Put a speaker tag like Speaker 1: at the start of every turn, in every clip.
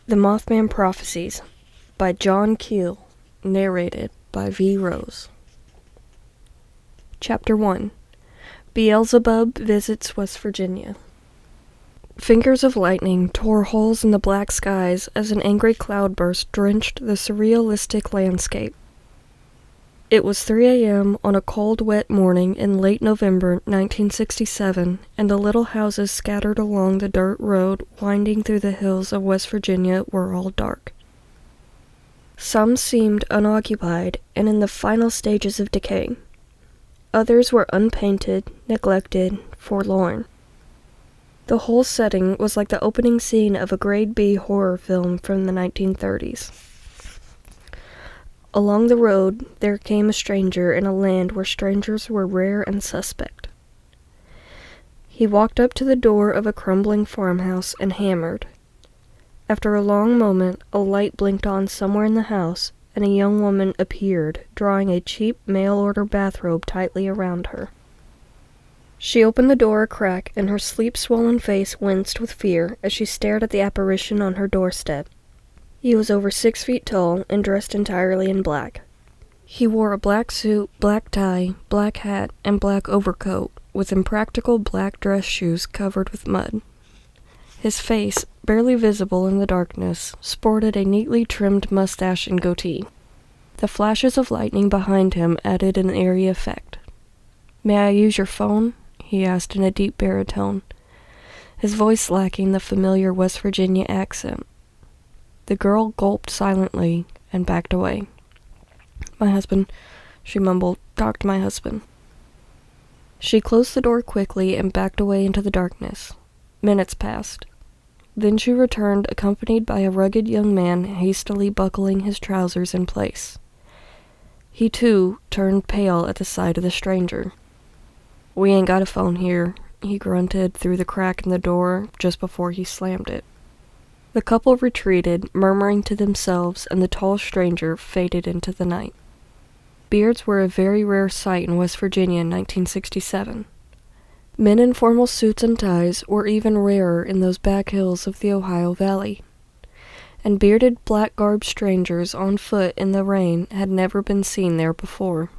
Speaker 1: The Mothman Prophecies by John Keel, narrated by V. Rose. Chapter 1. Beelzebub Visits West Virginia. Fingers of lightning tore holes in the black skies as an angry cloudburst drenched the surrealistic landscape. It was 3 a.m. on a cold, wet morning in late November 1967, and the little houses scattered along the dirt road winding through the hills of West Virginia were all dark. Some seemed unoccupied and in the final stages of decay. Others were unpainted, neglected, forlorn. The whole setting was like the opening scene of a grade B horror film from the 1930s. Along the road, there came a stranger in a land where strangers were rare and suspect. He walked up to the door of a crumbling farmhouse and hammered. After a long moment, a light blinked on somewhere in the house, and a young woman appeared, drawing a cheap mail-order bathrobe tightly around her. She opened the door a crack, and her sleep-swollen face winced with fear as she stared at the apparition on her doorstep. He was over 6 feet tall and dressed entirely in black. He wore a black suit, black tie, black hat, and black overcoat, with impractical black dress shoes covered with mud. His face, barely visible in the darkness, sported a neatly trimmed mustache and goatee. The flashes of lightning behind him added an eerie effect. "May I use your phone?" he asked in a deep baritone, his voice lacking the familiar West Virginia accent. The girl gulped silently and backed away. "My husband," she mumbled. "Talk to my husband." She closed the door quickly and backed away into the darkness. Minutes passed. Then she returned, accompanied by a rugged young man hastily buckling his trousers in place. He, too, turned pale at the sight of the stranger. "We ain't got a phone here," he grunted through the crack in the door just before he slammed it. The couple retreated, murmuring to themselves, and the tall stranger faded into the night. Beards were a very rare sight in West Virginia in 1967. Men in formal suits and ties were even rarer in those back hills of the Ohio Valley. And bearded, black-garbed strangers on foot in the rain had never been seen there before.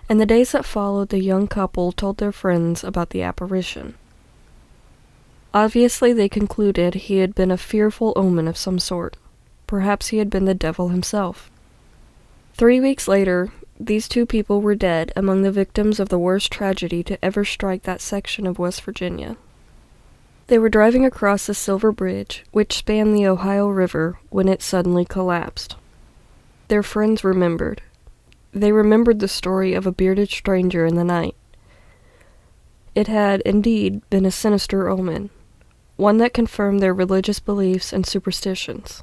Speaker 1: In the days that followed, the young couple told their friends about the apparition. Obviously, they concluded he had been a fearful omen of some sort. Perhaps he had been the devil himself. 3 weeks later, these two people were dead among the victims of the worst tragedy to ever strike that section of West Virginia. They were driving across the Silver Bridge, which spanned the Ohio River, when it suddenly collapsed. Their friends remembered. They remembered the story of a bearded stranger in the night. It had, indeed, been a sinister omen, one that confirmed their religious beliefs and superstitions.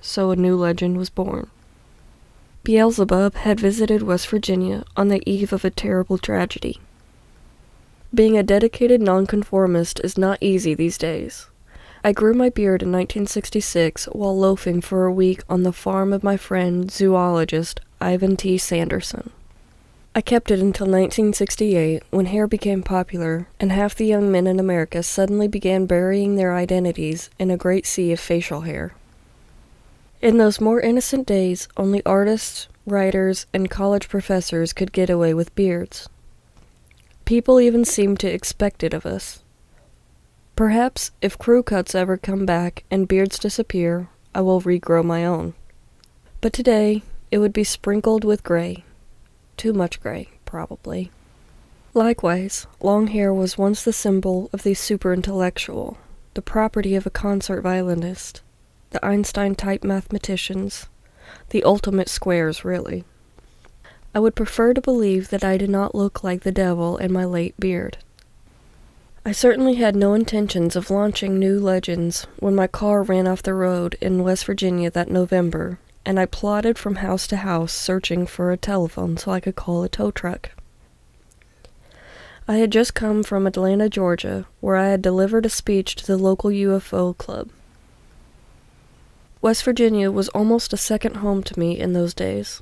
Speaker 1: So a new legend was born. Beelzebub had visited West Virginia on the eve of a terrible tragedy. Being a dedicated nonconformist is not easy these days. I grew my beard in 1966 while loafing for a week on the farm of my friend, zoologist Ivan T. Sanderson. I kept it until 1968, when hair became popular, and half the young men in America suddenly began burying their identities in a great sea of facial hair. In those more innocent days, only artists, writers, and college professors could get away with beards. People even seemed to expect it of us. Perhaps, if crew cuts ever come back and beards disappear, I will regrow my own. But today, it would be sprinkled with gray. Too much gray, probably. Likewise, long hair was once the symbol of the super-intellectual, the property of a concert violinist, the Einstein-type mathematicians, the ultimate squares, really. I would prefer to believe that I did not look like the devil in my late beard. I certainly had no intentions of launching new legends when my car ran off the road in West Virginia that November, and I plodded from house to house searching for a telephone so I could call a tow truck. I had just come from Atlanta, Georgia, where I had delivered a speech to the local UFO club. West Virginia was almost a second home to me in those days.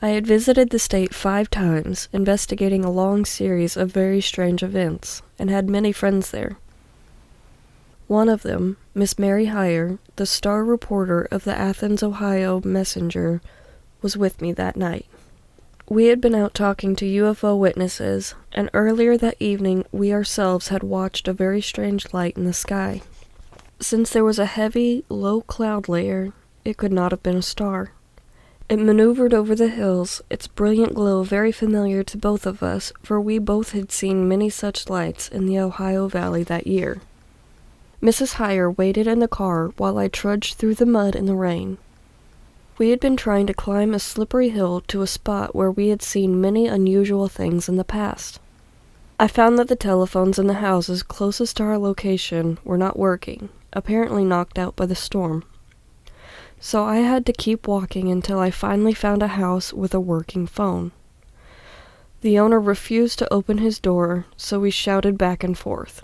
Speaker 1: I had visited the state 5 times, investigating a long series of very strange events, and had many friends there. One of them, Miss Mary Heyer, the star reporter of the Athens, Ohio Messenger, was with me that night. We had been out talking to UFO witnesses, and earlier that evening we ourselves had watched a very strange light in the sky. Since there was a heavy, low cloud layer, it could not have been a star. It maneuvered over the hills, its brilliant glow very familiar to both of us, for we both had seen many such lights in the Ohio Valley that year. Mrs. Heyer waited in the car while I trudged through the mud and the rain. We had been trying to climb a slippery hill to a spot where we had seen many unusual things in the past. I found that the telephones in the houses closest to our location were not working, apparently knocked out by the storm. So I had to keep walking until I finally found a house with a working phone. The owner refused to open his door, so we shouted back and forth.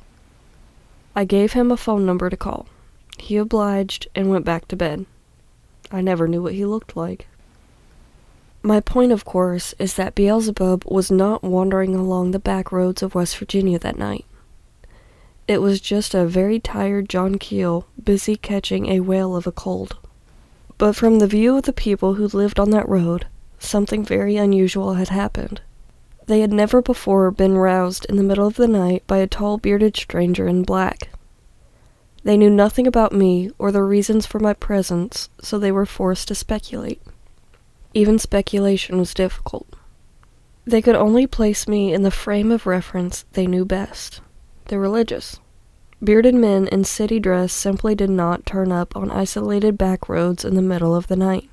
Speaker 1: I gave him a phone number to call. He obliged and went back to bed. I never knew what he looked like. My point, of course, is that Beelzebub was not wandering along the back roads of West Virginia that night. It was just a very tired John Keel busy catching a whale of a cold. But from the view of the people who lived on that road, something very unusual had happened. They had never before been roused in the middle of the night by a tall bearded stranger in black. They knew nothing about me or the reasons for my presence, so they were forced to speculate. Even speculation was difficult. They could only place me in the frame of reference they knew best: the religious. Bearded men in city dress simply did not turn up on isolated back roads in the middle of the night.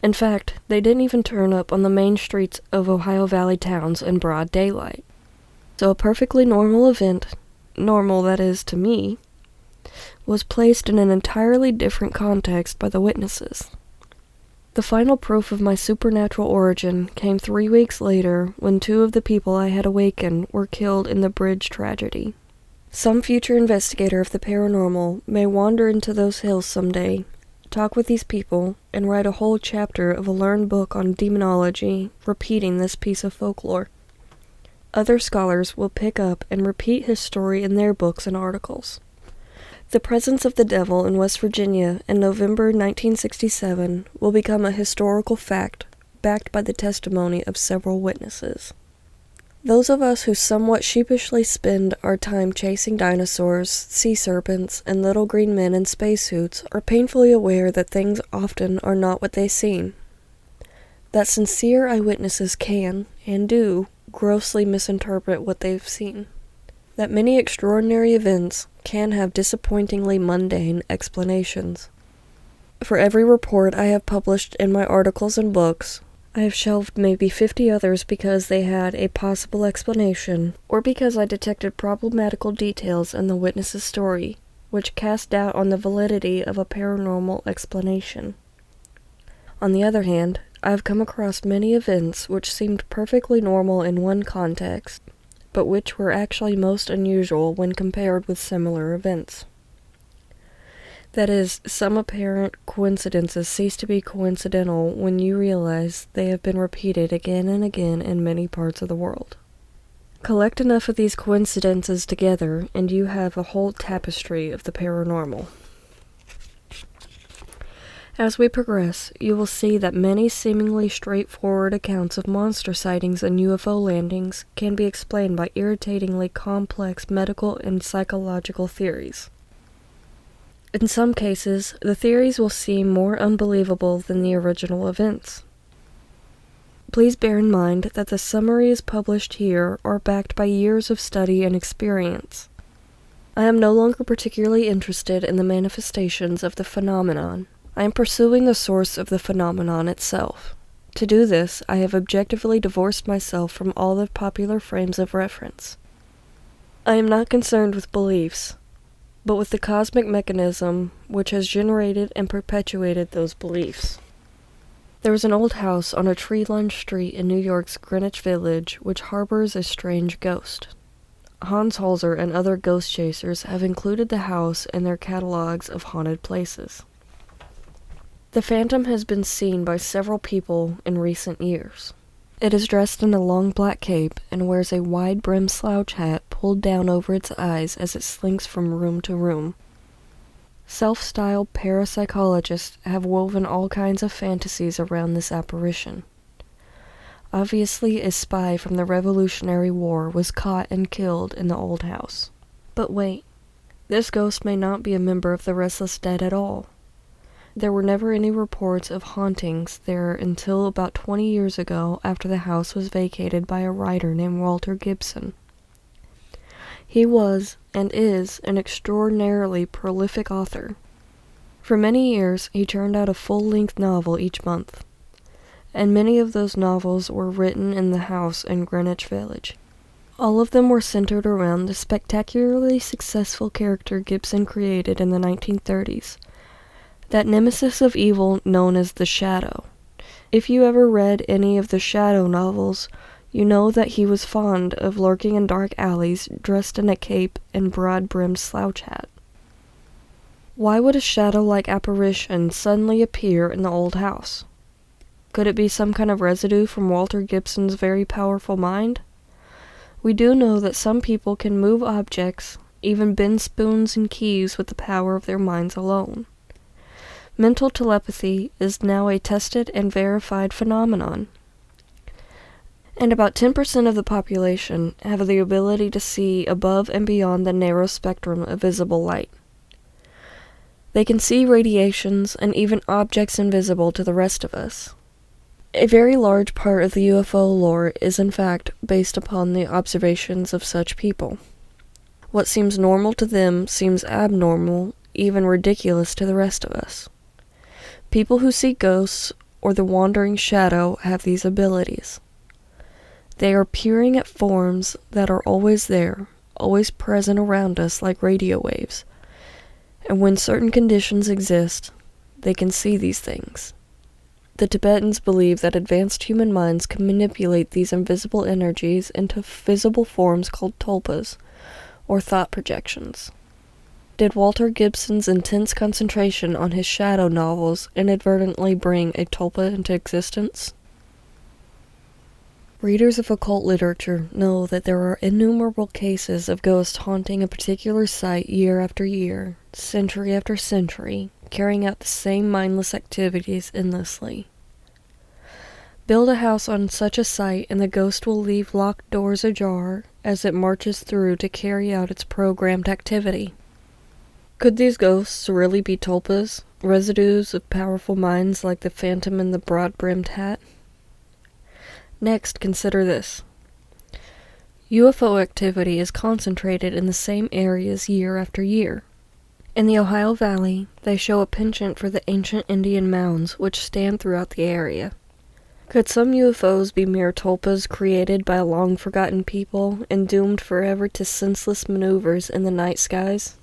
Speaker 1: In fact, they didn't even turn up on the main streets of Ohio Valley towns in broad daylight. So a perfectly normal event, normal that is to me, was placed in an entirely different context by the witnesses. The final proof of my supernatural origin came 3 weeks later when 2 of the people I had awakened were killed in the bridge tragedy. Some future investigator of the paranormal may wander into those hills someday, talk with these people, and write a whole chapter of a learned book on demonology, repeating this piece of folklore. Other scholars will pick up and repeat his story in their books and articles. The presence of the devil in West Virginia in November 1967 will become a historical fact, backed by the testimony of several witnesses. Those of us who somewhat sheepishly spend our time chasing dinosaurs, sea serpents, and little green men in spacesuits are painfully aware that things often are not what they seem. That sincere eyewitnesses can, and do, grossly misinterpret what they've seen. That many extraordinary events can have disappointingly mundane explanations. For every report I have published in my articles and books, I have shelved maybe 50 others because they had a possible explanation, or because I detected problematical details in the witness's story, which cast doubt on the validity of a paranormal explanation. On the other hand, I have come across many events which seemed perfectly normal in one context, but which were actually most unusual when compared with similar events. That is, some apparent coincidences cease to be coincidental when you realize they have been repeated again and again in many parts of the world. Collect enough of these coincidences together, and you have a whole tapestry of the paranormal. As we progress, you will see that many seemingly straightforward accounts of monster sightings and UFO landings can be explained by irritatingly complex medical and psychological theories. In some cases, the theories will seem more unbelievable than the original events. Please bear in mind that the summaries published here are backed by years of study and experience. I am no longer particularly interested in the manifestations of the phenomenon. I am pursuing the source of the phenomenon itself. To do this, I have objectively divorced myself from all the popular frames of reference. I am not concerned with beliefs, but with the cosmic mechanism which has generated and perpetuated those beliefs. There is an old house on a tree-lined street in New York's Greenwich Village which harbors a strange ghost. Hans Holzer and other ghost chasers have included the house in their catalogs of haunted places. The phantom has been seen by several people in recent years. It is dressed in a long black cape and wears a wide-brimmed slouch hat pulled pulled down over its eyes as it slinks from room to room. Self-styled parapsychologists have woven all kinds of fantasies around this apparition. Obviously, a spy from the Revolutionary War was caught and killed in the old house. But wait, this ghost may not be a member of the Restless Dead at all. There were never any reports of hauntings there until about 20 years ago, after the house was vacated by a writer named Walter Gibson. He was, and is, an extraordinarily prolific author. For many years, he churned out a full-length novel each month, and many of those novels were written in the house in Greenwich Village. All of them were centered around the spectacularly successful character Gibson created in the 1930s, that nemesis of evil known as the Shadow. If you ever read any of the Shadow novels, you know that he was fond of lurking in dark alleys dressed in a cape and broad-brimmed slouch hat. Why would a shadow-like apparition suddenly appear in the old house? Could it be some kind of residue from Walter Gibson's very powerful mind? We do know that some people can move objects, even bend spoons and keys with the power of their minds alone. Mental telepathy is now a tested and verified phenomenon. And about 10% of the population have the ability to see above and beyond the narrow spectrum of visible light. They can see radiations and even objects invisible to the rest of us. A very large part of the UFO lore is in fact based upon the observations of such people. What seems normal to them seems abnormal, even ridiculous to the rest of us. People who see ghosts or the wandering shadow have these abilities. They are peering at forms that are always there, always present around us like radio waves. And when certain conditions exist, they can see these things. The Tibetans believe that advanced human minds can manipulate these invisible energies into visible forms called tulpas, or thought projections. Did Walter Gibson's intense concentration on his shadow novels inadvertently bring a tulpa into existence? Readers of occult literature know that there are innumerable cases of ghosts haunting a particular site year after year, century after century, carrying out the same mindless activities endlessly. Build a house on such a site and the ghost will leave locked doors ajar as it marches through to carry out its programmed activity. Could these ghosts really be tulpas, residues of powerful minds like the phantom in the broad-brimmed hat? Next, consider this. UFO activity is concentrated in the same areas year after year. In the Ohio Valley, they show a penchant for the ancient Indian mounds which stand throughout the area. Could some UFOs be mere tulpas created by long-forgotten people and doomed forever to senseless maneuvers in the night skies?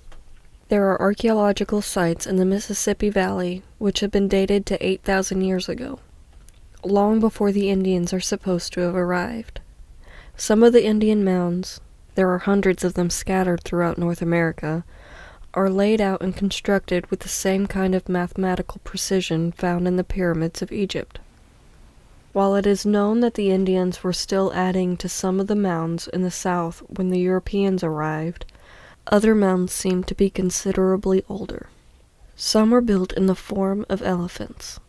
Speaker 1: There are archaeological sites in the Mississippi Valley which have been dated to 8,000 years ago, long before the Indians are supposed to have arrived. Some of the Indian mounds, there are hundreds of them scattered throughout North America, are laid out and constructed with the same kind of mathematical precision found in the pyramids of Egypt. While it is known that the Indians were still adding to some of the mounds in the south when the Europeans arrived, other mounds seem to be considerably older. Some are built in the form of elephants.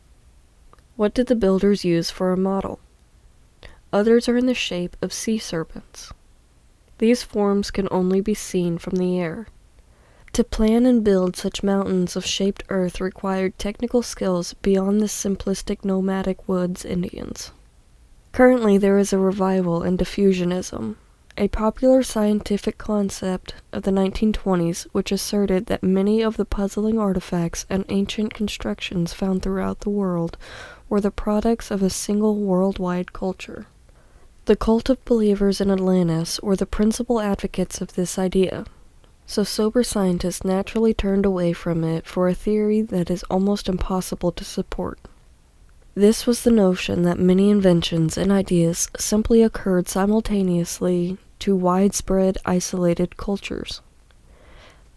Speaker 1: What did the builders use for a model? Others are in the shape of sea serpents. These forms can only be seen from the air. To plan and build such mountains of shaped earth required technical skills beyond the simplistic nomadic woods Indians. Currently there is a revival in diffusionism, a popular scientific concept of the 1920s which asserted that many of the puzzling artifacts and ancient constructions found throughout the world were the products of a single worldwide culture. The cult of believers in Atlantis were the principal advocates of this idea, so sober scientists naturally turned away from it for a theory that is almost impossible to support. This was the notion that many inventions and ideas simply occurred simultaneously to widespread isolated cultures.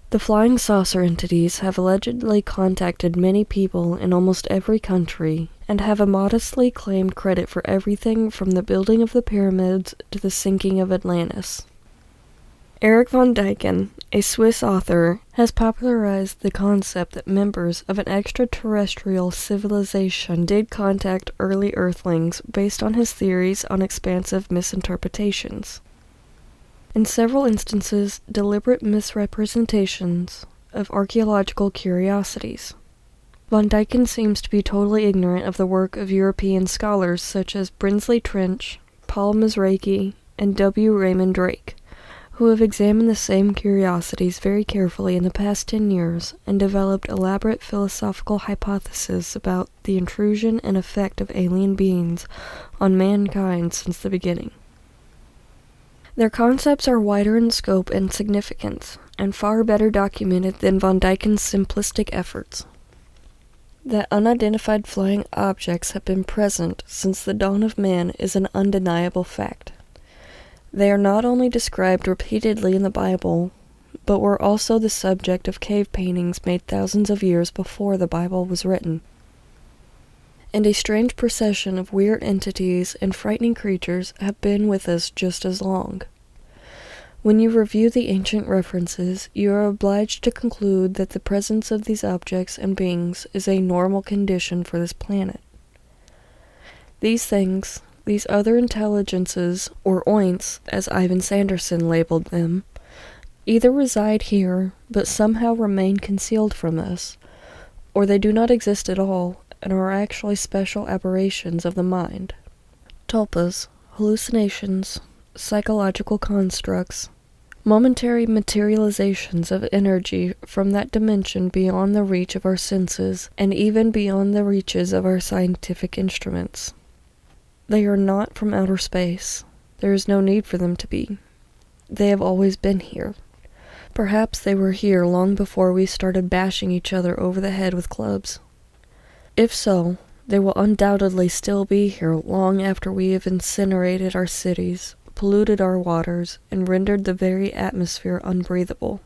Speaker 1: The flying saucer entities have allegedly contacted many people in almost every country and have immodestly claimed credit for everything from the building of the pyramids to the sinking of Atlantis. Erich von Däniken, a Swiss author, has popularized the concept that members of an extraterrestrial civilization did contact early Earthlings based on his theories on expansive misinterpretations. In several instances, deliberate misrepresentations of archaeological curiosities. Von Däniken seems to be totally ignorant of the work of European scholars such as Brinsley Trench, Paul Mizrachi, and W. Raymond Drake, who have examined the same curiosities very carefully in the past 10 years and developed elaborate philosophical hypotheses about the intrusion and effect of alien beings on mankind since the beginning. Their concepts are wider in scope and significance, and far better documented than von Däniken's simplistic efforts. That unidentified flying objects have been present since the dawn of man is an undeniable fact. They are not only described repeatedly in the Bible, but were also the subject of cave paintings made thousands of years before the Bible was written. And a strange procession of weird entities and frightening creatures have been with us just as long. When you review the ancient references, you are obliged to conclude that the presence of these objects and beings is a normal condition for this planet. These things, these other intelligences, or oints, as Ivan Sanderson labeled them, either reside here, but somehow remain concealed from us, or they do not exist at all, and are actually special aberrations of the mind. Tulpas, hallucinations, psychological constructs, momentary materializations of energy from that dimension beyond the reach of our senses, and even beyond the reaches of our scientific instruments. They are not from outer space. There is no need for them to be. They have always been here. Perhaps they were here long before we started bashing each other over the head with clubs. If so, they will undoubtedly still be here long after we have incinerated our cities, polluted our waters, and rendered the very atmosphere unbreathable.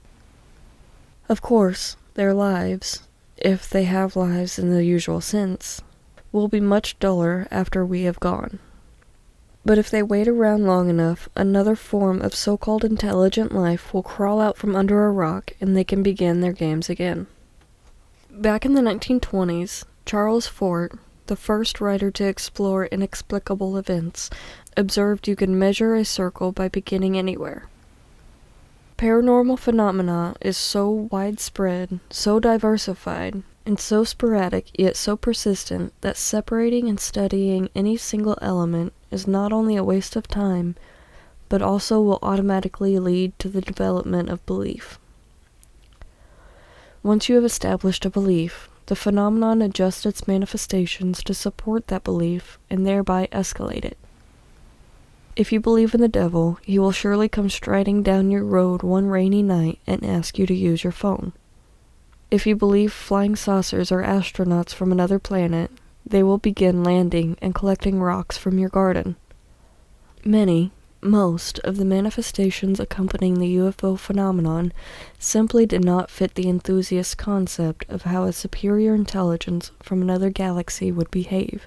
Speaker 1: Of course, their lives, if they have lives in the usual sense, will be much duller after we have gone. But if they wait around long enough, another form of so-called intelligent life will crawl out from under a rock and they can begin their games again. Back in the 1920s, Charles Fort, the first writer to explore inexplicable events, observed you can measure a circle by beginning anywhere. Paranormal phenomena is so widespread, so diversified, and so sporadic yet so persistent that separating and studying any single element is not only a waste of time, but also will automatically lead to the development of belief. Once you have established a belief, the phenomenon adjusts its manifestations to support that belief and thereby escalate it. If you believe in the devil, he will surely come striding down your road one rainy night and ask you to use your phone. If you believe flying saucers are astronauts from another planet, they will begin landing and collecting rocks from your garden. Most of the manifestations accompanying the UFO phenomenon simply did not fit the enthusiast's concept of how a superior intelligence from another galaxy would behave.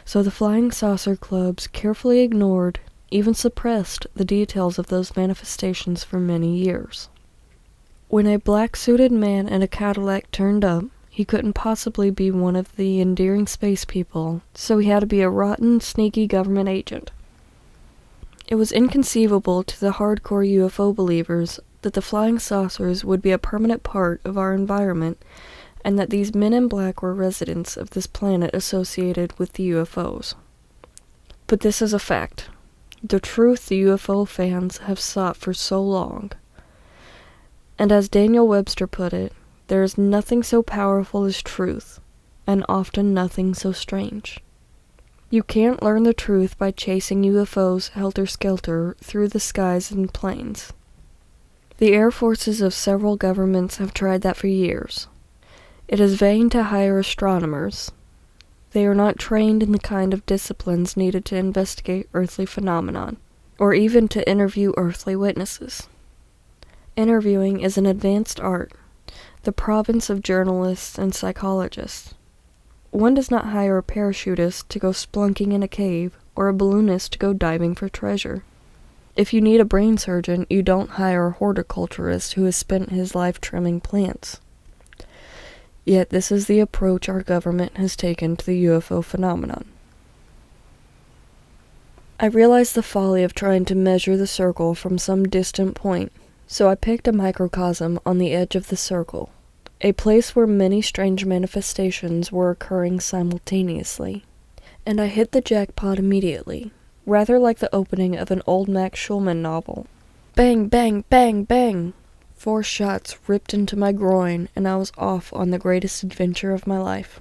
Speaker 1: So the Flying Saucer Clubs carefully ignored, even suppressed, the details of those manifestations for many years. When a black-suited man in a Cadillac turned up, he couldn't possibly be one of the endearing space people, so he had to be a rotten, sneaky government agent. It was inconceivable to the hardcore UFO believers that the flying saucers would be a permanent part of our environment, and that these men in black were residents of this planet associated with the UFOs. But this is a fact. The truth the UFO fans have sought for so long. And as Daniel Webster put it, there is nothing so powerful as truth, and often nothing so strange. You can't learn the truth by chasing UFOs helter-skelter through the skies and plains. The air forces of several governments have tried that for years. It is vain to hire astronomers. They are not trained in the kind of disciplines needed to investigate earthly phenomenon, or even to interview earthly witnesses. Interviewing is an advanced art, the province of journalists and psychologists. One does not hire a parachutist to go splunking in a cave, or a balloonist to go diving for treasure. If you need a brain surgeon, you don't hire a horticulturist who has spent his life trimming plants. Yet this is the approach our government has taken to the UFO phenomenon. I realized the folly of trying to measure the circle from some distant point, so I picked a microcosm on the edge of the circle, a place where many strange manifestations were occurring simultaneously, and I hit the jackpot immediately, rather like the opening of an old Max Schulman novel. Bang, bang, bang, bang! 4 shots ripped into my groin, and I was off on the greatest adventure of my life.